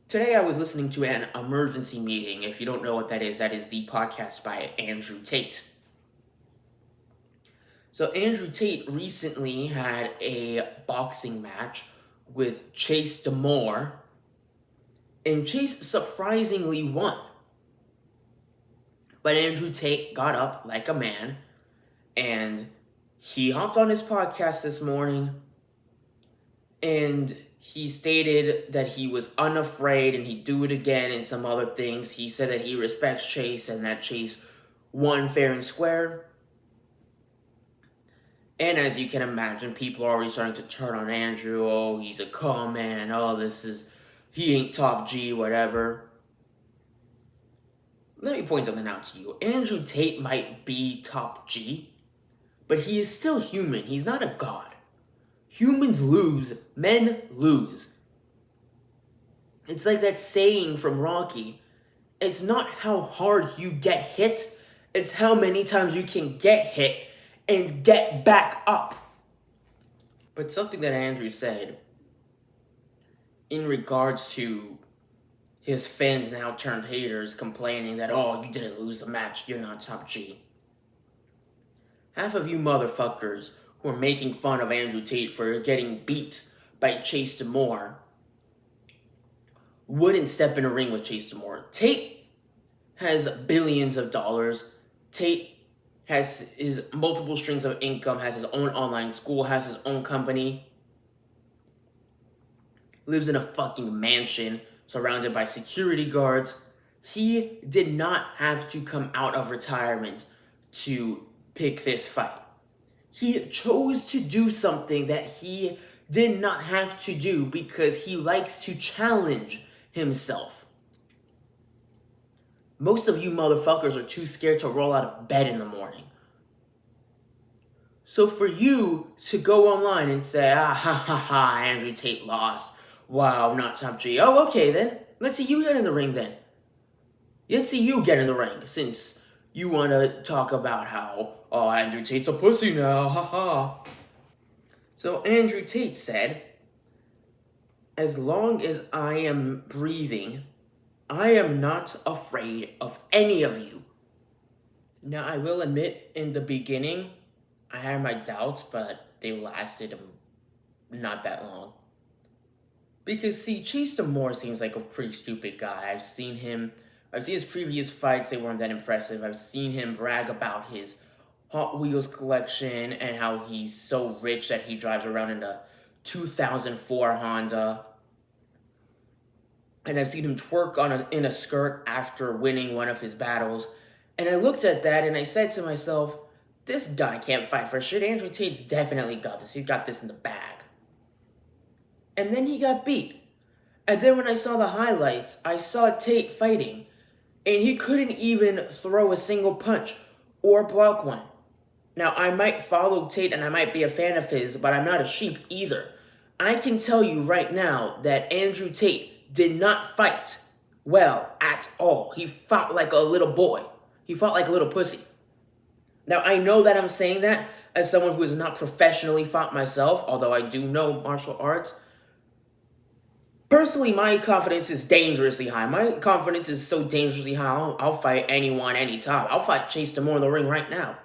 Today I was listening to an emergency meeting. If you don't know what that is the podcast by Andrew Tate. So Andrew Tate recently had a boxing match with Chase Damore, and Chase surprisingly won. But Andrew Tate got up like a man, and he hopped on his podcast this morning, and he stated that he was unafraid and he'd do it again and some other things. He said that he respects Chase and that Chase won fair and square. And as you can imagine, people are already starting to turn on Andrew. Oh, he's a con man. Oh, he ain't top G, whatever. Let me point something out to you. Andrew Tate might be top G, but he is still human. He's not a god. Humans lose. Men lose. It's like that saying from Rocky. It's not how hard you get hit. It's how many times you can get hit and get back up. But something that Andrew said in regards to his fans now turned haters complaining that, oh, you didn't lose the match, you're not top G. Half of you motherfuckers who are making fun of Andrew Tate for getting beat by Chase Damore wouldn't step in a ring with Chase Damore. Tate has billions of dollars. Tate has his multiple strings of income, has his own online school, has his own company, lives in a fucking mansion surrounded by security guards. He did not have to come out of retirement to pick this fight. He chose to do something that he did not have to do because he likes to challenge himself. Most of you motherfuckers are too scared to roll out of bed in the morning. So for you to go online and say, Andrew Tate lost. Wow, not top G. Oh, okay then. Let's see you get in the ring then. Let's see you get in the ring since you want to talk about how, oh, Andrew Tate's a pussy now, haha. So Andrew Tate said, as long as I am breathing, I am not afraid of any of you. Now, I will admit, in the beginning, I had my doubts, but they lasted not that long. Because, see, Chase Damore seems like a pretty stupid guy. I've seen his previous fights, they weren't that impressive. I've seen him brag about his Hot Wheels collection and how he's so rich that he drives around in a 2004 Honda. And I've seen him twerk in a skirt after winning one of his battles. And I looked at that and I said to myself, this guy can't fight for shit. Andrew Tate's definitely got this. He's got this in the bag. And then he got beat. And then when I saw the highlights, I saw Tate fighting. And he couldn't even throw a single punch or block one. Now, I might follow Tate and I might be a fan of his, but I'm not a sheep either. I can tell you right now that Andrew Tate did not fight well at all. He fought like a little boy. He fought like a little pussy. Now, I know that I'm saying that as someone who has not professionally fought myself, although I do know martial arts. Personally, my confidence is dangerously high. My confidence is so dangerously high, I'll fight anyone, anytime. I'll fight Chase Damore in the ring right now.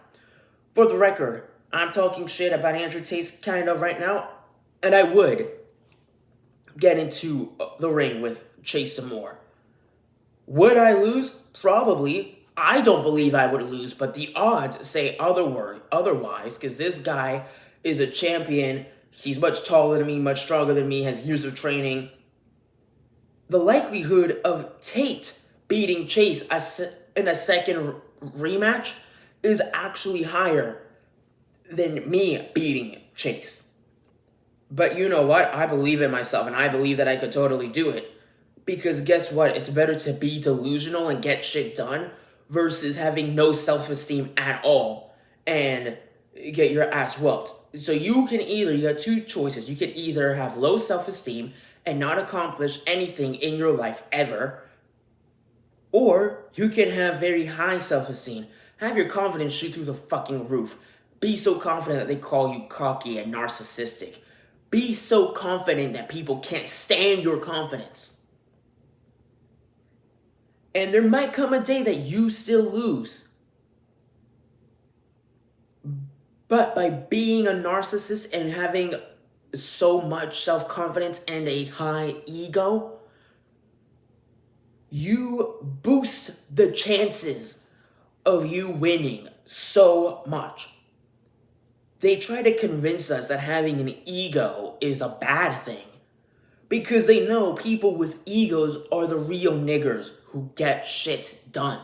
For the record, I'm talking shit about Andrew Tate kind of right now, and I would get into the ring with Chase Damore. Would I lose? Probably. I don't believe I would lose, but the odds say otherwise, because this guy is a champion. He's much taller than me, much stronger than me, has years of training. The likelihood of Tate beating Chase in a second rematch is actually higher than me beating Chase. But you know what? I believe in myself, and I believe that I could totally do it. Because guess what? It's better to be delusional and get shit done versus having no self-esteem at all and get your ass whooped. So you got two choices. You can either have low self-esteem and not accomplish anything in your life ever, or you can have very high self-esteem. Have your confidence shoot through the fucking roof. Be so confident that they call you cocky and narcissistic. Be so confident that people can't stand your confidence. And there might come a day that you still lose. But by being a narcissist and having so much self-confidence and a high ego, you boost the chances of you winning so much. They try to convince us that having an ego is a bad thing because they know people with egos are the real niggers who get shit done.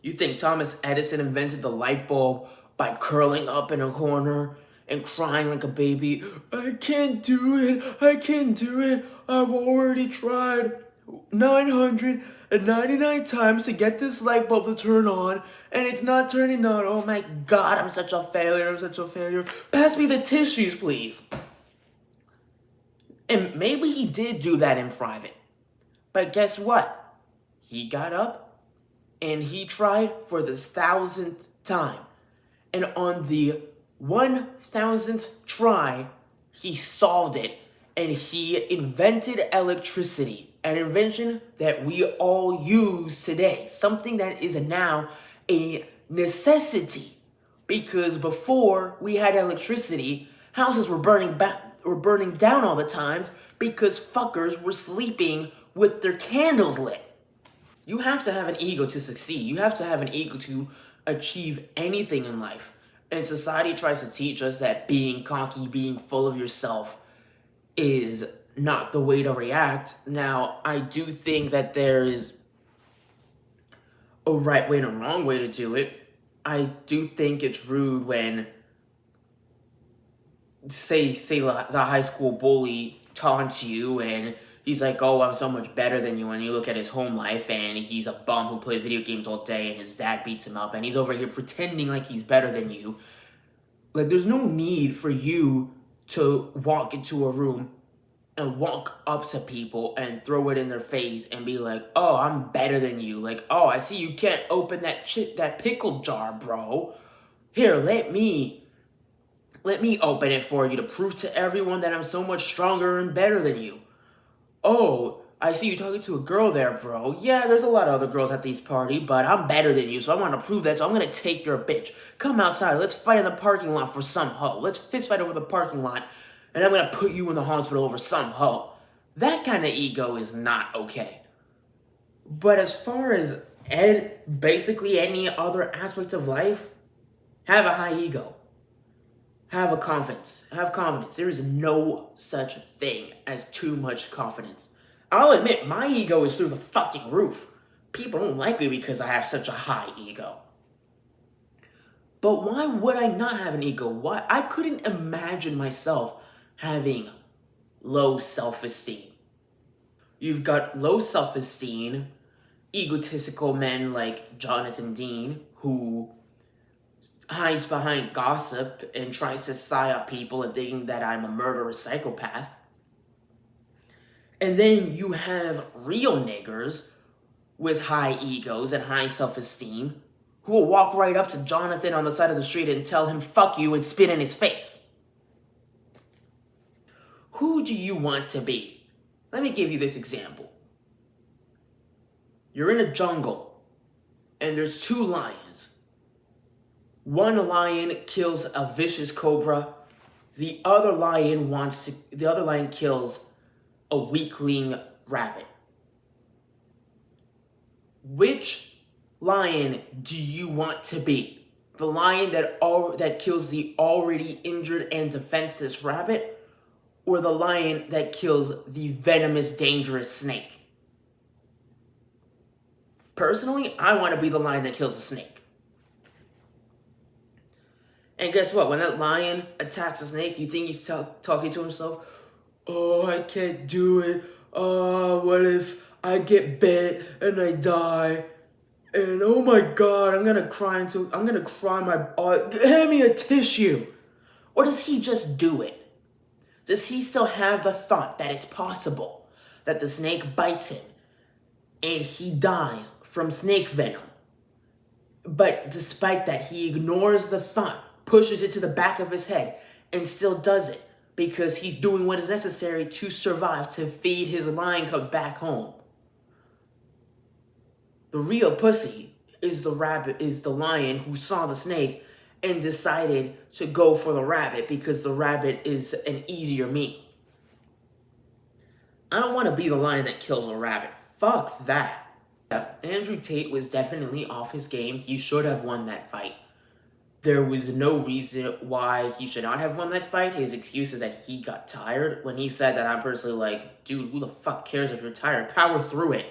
You think Thomas Edison invented the light bulb by curling up in a corner and crying like a baby? I can't do it. I can't do it. I've already tried 999 times to get this light bulb to turn on, and it's not turning on. Oh my god, I'm such a failure. I'm such a failure. Pass me the tissues, please. And maybe he did do that in private. But guess what? He got up and he tried for the 1,000th time. And on the 1,000th try, he solved it. And he invented electricity, an invention that we all use today. Something that is now a necessity. Because before we had electricity, houses were burning down all the times because fuckers were sleeping with their candles lit. You have to have an ego to succeed. You have to have an ego to achieve anything in life. And society tries to teach us that being cocky, being full of yourself is not the way to react. Now, I do think that there is a right way and a wrong way to do it. I do think it's rude when, say the high school bully taunts you and he's like, oh, I'm so much better than you. And you look at his home life and he's a bum who plays video games all day and his dad beats him up and he's over here pretending like he's better than you. Like, there's no need for you to walk into a room and walk up to people and throw it in their face and be like, oh, I'm better than you. Like, oh, I see you can't open that pickle jar, bro. Here, let me open it for you to prove to everyone that I'm so much stronger and better than you. Oh, I see you talking to a girl there, bro. Yeah, there's a lot of other girls at this party, but I'm better than you, so I want to prove that, so I'm going to take your bitch. Come outside, let's fight in the parking lot for some hoe. Let's fist fight over the parking lot, and I'm going to put you in the hospital over some hoe. That kind of ego is not okay. But as far as basically any other aspect of life, have a high ego. Have confidence. There is no such thing as too much confidence. I'll admit, my ego is through the fucking roof. People don't like me because I have such a high ego. But why would I not have an ego? Why? I couldn't imagine myself having low self-esteem. You've got low self-esteem, egotistical men like Jonathan Dean, who hides behind gossip and tries to psyop people and thinking that I'm a murderous psychopath. And then you have real niggers with high egos and high self-esteem who will walk right up to Jonathan on the side of the street and tell him, fuck you, and spit in his face. Who do you want to be? Let me give you this example. You're in a jungle, and there's two lions. One lion kills a vicious cobra. The other lion kills a weakling rabbit. Which lion do you want to be? The lion that kills the already injured and defenseless rabbit, or the lion that kills the venomous, dangerous snake? Personally, I want to be the lion that kills the snake. And guess what? When that lion attacks the snake, you think he's talking to himself? Oh, I can't do it. Oh, what if I get bit and I die? And oh my god, I'm gonna cry hand me a tissue. Or does he just do it? Does he still have the thought that it's possible that the snake bites him and he dies from snake venom? But despite that, he ignores the thought, pushes it to the back of his head, and still does it because he's doing what is necessary to survive, to feed his lion cubs back home. The real pussy is the rabbit, is the lion who saw the snake and decided to go for the rabbit because the rabbit is an easier meat. I don't want to be the lion that kills a rabbit. Fuck that. Yeah, Andrew Tate was definitely off his game. He should have won that fight. There was no reason why he should not have won that fight. His excuse is that he got tired. When he said that, I'm personally like, dude, who the fuck cares if you're tired? Power through it.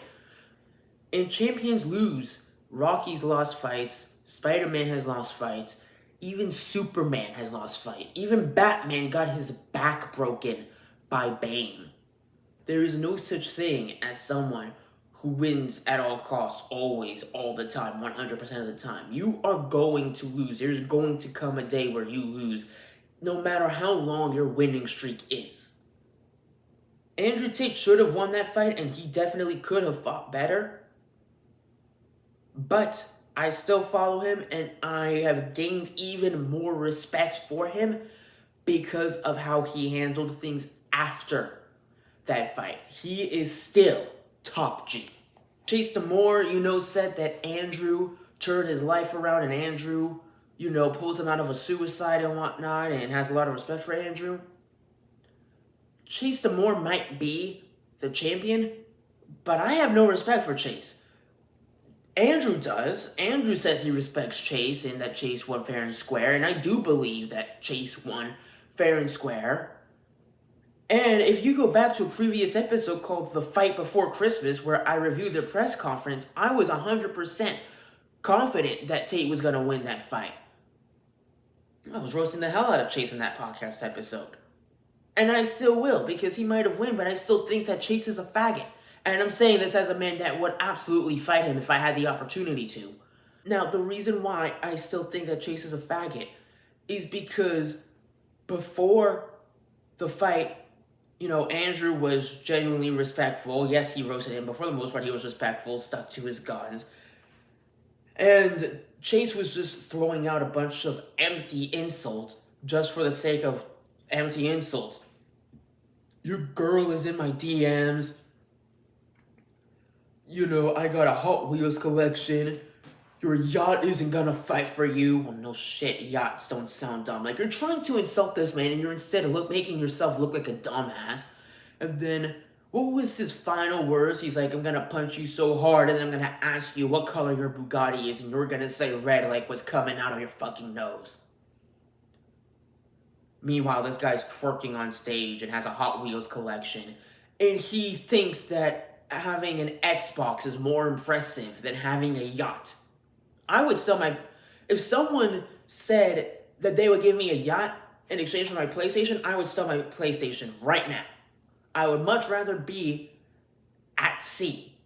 And champions lose. Rocky's lost fights. Spider-Man has lost fights. Even Superman has lost fight. Even Batman got his back broken by Bane. There is no such thing as someone who wins at all costs, always, all the time, 100% of the time. You are going to lose. There's going to come a day where you lose, no matter how long your winning streak is. Andrew Tate should have won that fight, and he definitely could have fought better. But I still follow him, and I have gained even more respect for him because of how he handled things after that fight. He is still top G. Chase Damore, said that Andrew turned his life around and Andrew, pulls him out of a suicide and whatnot and has a lot of respect for Andrew. Chase Damore might be the champion, but I have no respect for Chase. Andrew does. Andrew says he respects Chase and that Chase won fair and square, and I do believe that Chase won fair and square. And if you go back to a previous episode called The Fight Before Christmas, where I reviewed the press conference, I was 100% confident that Tate was going to win that fight. I was roasting the hell out of Chase in that podcast episode. And I still will, because he might have won, but I still think that Chase is a faggot. And I'm saying this as a man that would absolutely fight him if I had the opportunity to. Now, the reason why I still think that Chase is a faggot is because before the fight, Andrew was genuinely respectful. Yes, he roasted him, but for the most part, he was respectful, stuck to his guns. And Chase was just throwing out a bunch of empty insults just for the sake of empty insults. Your girl is in my DMs. I got a Hot Wheels collection. Your yacht isn't gonna fight for you. Well, no shit, yachts don't sound dumb. Like, you're trying to insult this man and you're instead making yourself look like a dumbass. And then, what was his final words? He's like, I'm gonna punch you so hard and then I'm gonna ask you what color your Bugatti is and you're gonna say red like what's coming out of your fucking nose. Meanwhile, this guy's twerking on stage and has a Hot Wheels collection. And he thinks that having an Xbox is more impressive than having a yacht. I would sell if someone said that they would give me a yacht in exchange for my PlayStation, I would sell my PlayStation right now. I would much rather be at sea,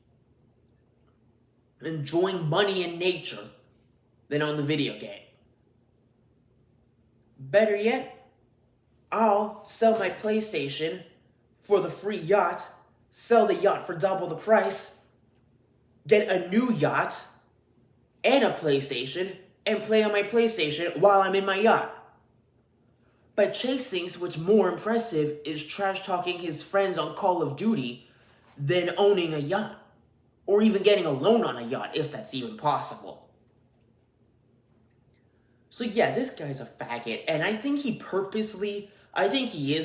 enjoying money and nature, than on the video game. Better yet, I'll sell my PlayStation for the free yacht, sell the yacht for double the price, get a new yacht, and a PlayStation, and play on my PlayStation while I'm in my yacht. But Chase thinks what's more impressive is trash-talking his friends on Call of Duty than owning a yacht. Or even getting a loan on a yacht, if that's even possible. So yeah, this guy's a faggot, and I think he is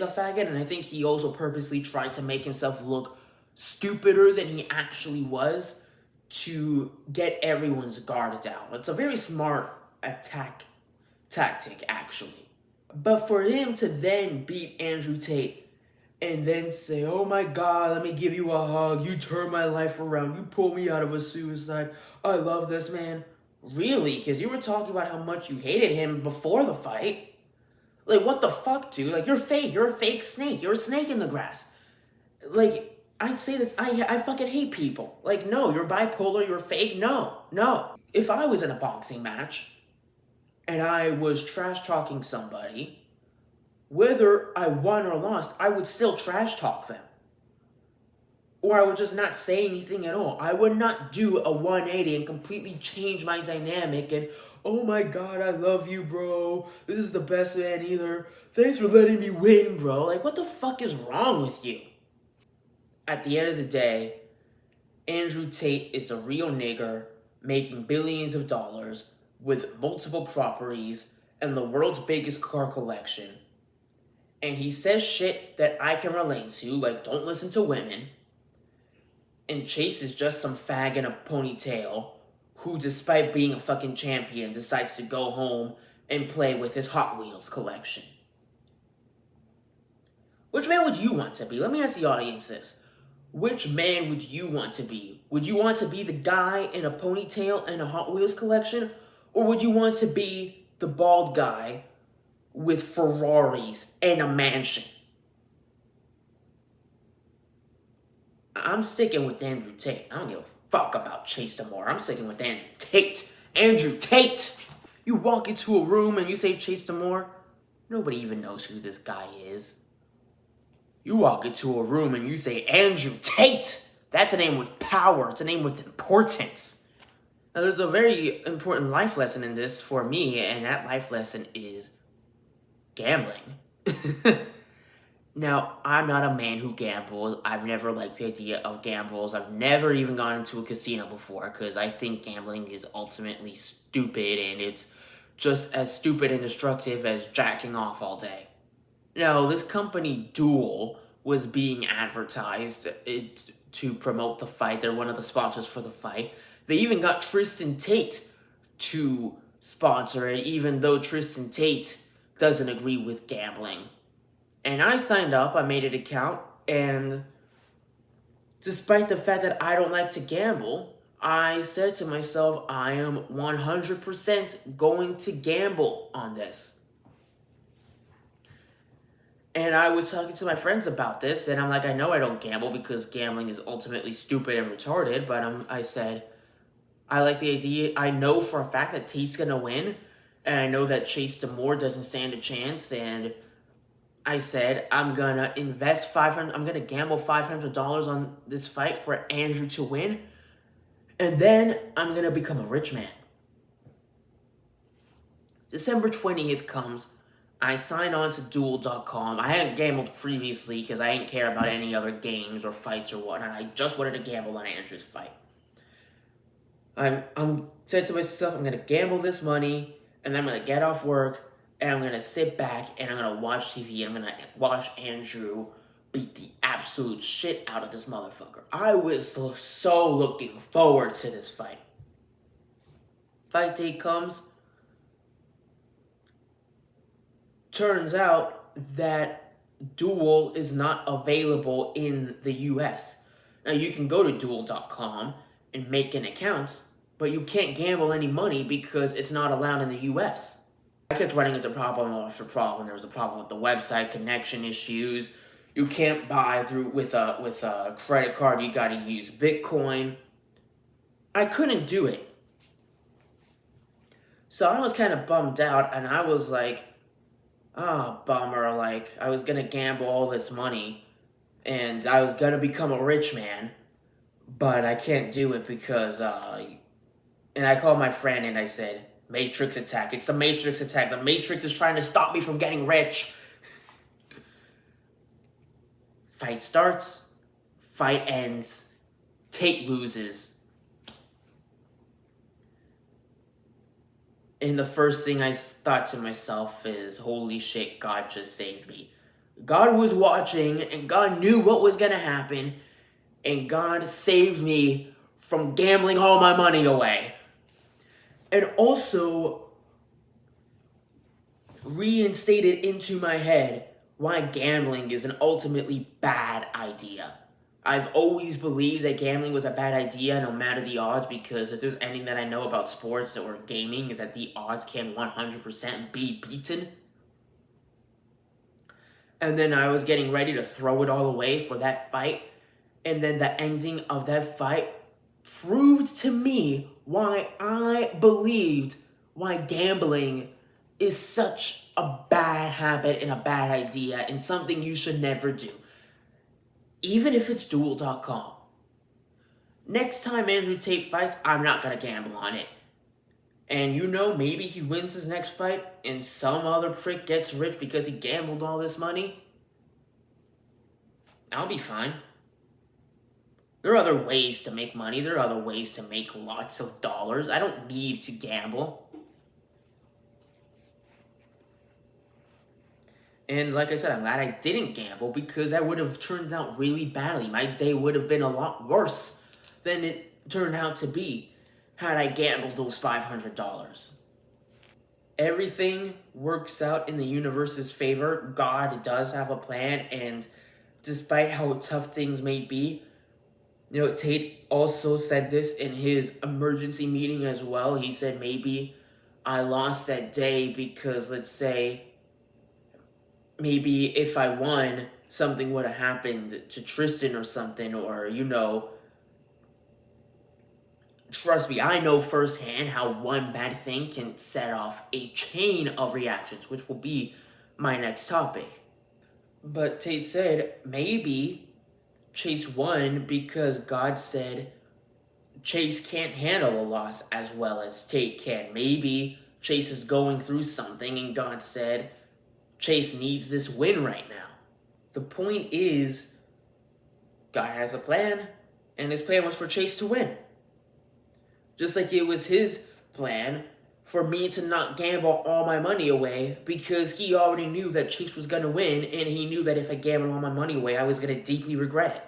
a faggot, and I think he also purposely tried to make himself look stupider than he actually was, to get everyone's guard down. It's a very smart attack tactic, actually. But for him to then beat Andrew Tate and then say, oh my God, let me give you a hug. You turned my life around. You pulled me out of a suicide. I love this man. Really? Because you were talking about how much you hated him before the fight. Like, what the fuck, dude? Like, you're fake. You're a fake snake. You're a snake in the grass. Like, I'd say this, I fucking hate people. Like, no, you're bipolar, you're fake. No. If I was in a boxing match and I was trash-talking somebody, whether I won or lost, I would still trash-talk them. Or I would just not say anything at all. I would not do a 180 and completely change my dynamic and, oh my God, I love you, bro. This is the best man either. Thanks for letting me win, bro. Like, what the fuck is wrong with you? At the end of the day, Andrew Tate is a real nigger making billions of dollars with multiple properties and the world's biggest car collection. And he says shit that I can relate to, like don't listen to women. And Chase is just some fag in a ponytail who, despite being a fucking champion, decides to go home and play with his Hot Wheels collection. Which man would you want to be? Let me ask the audience this. Which man would you want to be? Would you want to be the guy in a ponytail and a Hot Wheels collection? Or would you want to be the bald guy with Ferraris and a mansion? I'm sticking with Andrew Tate. I don't give a fuck about Chase Damore. I'm sticking with Andrew Tate. Andrew Tate! You walk into a room and you say Chase Damore, nobody even knows who this guy is. You walk into a room and you say Andrew Tate. That's a name with power. It's a name with importance. Now, there's a very important life lesson in this for me, and that life lesson is gambling. Now, I'm not a man who gambles. I've never liked the idea of gambles. I've never even gone into a casino before because I think gambling is ultimately stupid, and it's just as stupid and destructive as jacking off all day. Now, this company Duel was being advertised to promote the fight. They're one of the sponsors for the fight. They even got Tristan Tate to sponsor it, even though Tristan Tate doesn't agree with gambling. And I signed up, I made an account, and despite the fact that I don't like to gamble, I said to myself, I am 100% going to gamble on this. And I was talking to my friends about this, and I'm like, I know I don't gamble because gambling is ultimately stupid and retarded, but I said, I like the idea. I know for a fact that Tate's going to win, and I know that Chase Damore doesn't stand a chance, and I said, I'm going to invest $500, I'm going to gamble $500 on this fight for Andrew to win, and then I'm going to become a rich man. December 20th comes, I sign on to Duel.com. I hadn't gambled previously because I didn't care about any other games or fights or whatnot. I just wanted to gamble on Andrew's fight. I'm said to myself, I'm going to gamble this money, and then I'm going to get off work, and I'm going to sit back, and I'm going to watch TV, and I'm going to watch Andrew beat the absolute shit out of this motherfucker. I was so looking forward to this fight. Fight day comes. Turns out that Duel is not available in the US. Now, you can go to Duel.com and make an account, but you can't gamble any money because it's not allowed in the US. I kept running into problem after problem. There was a problem with the website, connection issues. You can't buy through with a credit card. You got to use Bitcoin. I couldn't do it. So I was kind of bummed out, and I was like, bummer. Like, I was going to gamble all this money, and I was going to become a rich man, but I can't do it because, and I called my friend and I said, Matrix attack. It's the Matrix attack. The Matrix is trying to stop me from getting rich. Fight starts. Fight ends. Tate loses. And the first thing I thought to myself is, holy shit, God just saved me. God was watching, and God knew what was going to happen, and God saved me from gambling all my money away. And also reinstated into my head why gambling is an ultimately bad idea. I've always believed that gambling was a bad idea no matter the odds, because if there's anything that I know about sports or gaming is that the odds can 100% be beaten. And then I was getting ready to throw it all away for that fight, and then the ending of that fight proved to me why I believed why gambling is such a bad habit and a bad idea and something you should never do. Even if it's Duel.com. Next time Andrew Tate fights, I'm not going to gamble on it. And maybe he wins his next fight and some other prick gets rich because he gambled all this money. I'll be fine. There are other ways to make money. There are other ways to make lots of dollars. I don't need to gamble. And like I said, I'm glad I didn't gamble because I would have turned out really badly. My day would have been a lot worse than it turned out to be had I gambled those $500. Everything works out in the universe's favor. God does have a plan, and despite how tough things may be, Tate also said this in his emergency meeting as well. He said maybe I lost that day because, let's say, maybe if I won, something would have happened to Tristan or something, or, trust me, I know firsthand how one bad thing can set off a chain of reactions, which will be my next topic. But Tate said maybe Chase won because God said Chase can't handle a loss as well as Tate can. Maybe Chase is going through something and God said Chase needs this win right now. The point is, God has a plan, and his plan was for Chase to win. Just like it was his plan for me to not gamble all my money away because he already knew that Chase was going to win, and he knew that if I gambled all my money away, I was going to deeply regret it.